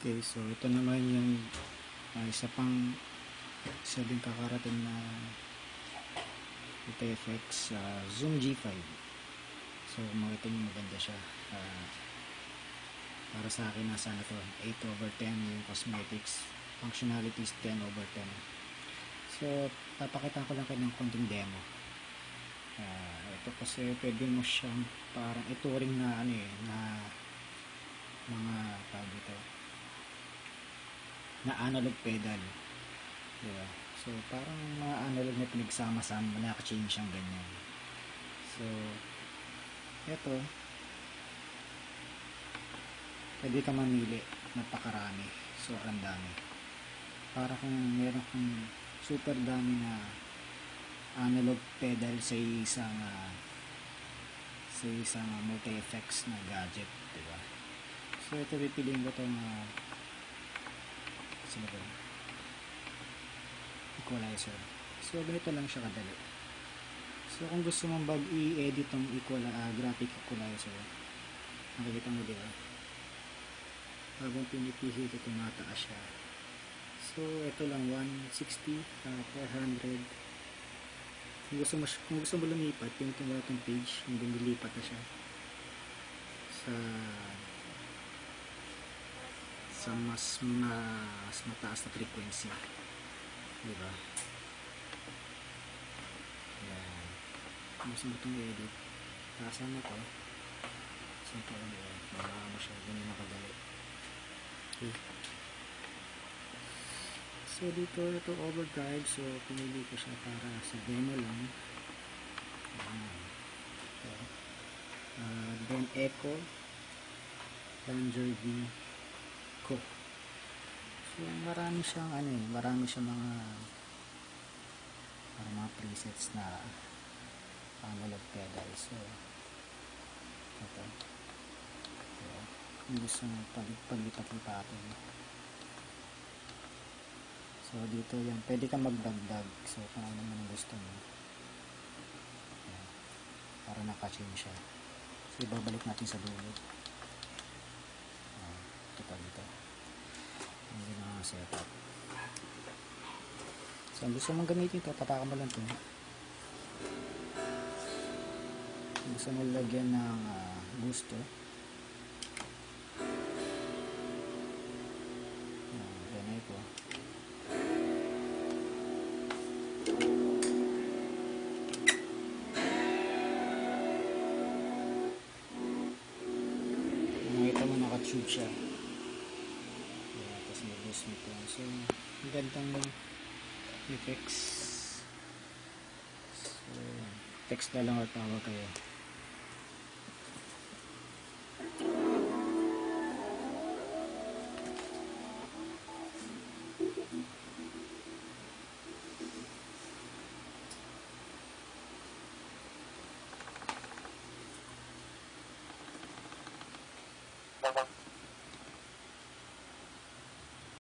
Okay, so ito naman yung isa din kakarating na VTFX Zoom G5. So makita nyo maganda siya. Para sa akin nasa na to 8/10 yung cosmetics, functionalities 10/10. So papakita ko lang kayo ng konting demo. Ito kasi pwede mo siyang parang ituring na na mga tawag dito na analog pedal, diba? So parang mga analog na pinagsama-sama, naka-change siyang ganyan. So ito pwede ka mamili, napakarami, sobrang dami. Para kung meron kang super dami na analog pedal sa isang multi-effects na gadget, diba? So ito pipiliin ko itong equalizer. So ganito lang siya kadali. So kung gusto mong i-edit ng graphic equalizer, nakikita mo, diba? Habang pinipili ito, tumataas siya. So ito lang 160, 400. Kung gusto mo lumipat, pinitin mo itong page, hindi nilipat na siya sa mas mataas na frequency, diba? Yan. Kung gusto mo itong edit, taasan mo ito. So ito lang yun, marama mo siya, ganyan nakadali. Okay. So dito ito overdrive, so pinili ko siya para sa demo lang. Then echo plunger V ko. So marami siyang mga presets na analog pedal. So ito, kung gusto mo paglipat-lipatin. So dito yan, pwede ka magdagdag. So kung ano naman ang gusto mo, yan, para naka-change siya. So ibabalik natin sa dulo. Ito pa dito, hindi na setup. So kung gusto mong gamitin ito, tapakan mo lang ito. Kung gusto mo lagyan ng gusto, ganyan ito. Nakita mo, naka-tube siya. Tapos mag-boost mo ito. So ang gandang effects. So text na lang or tawag kayo.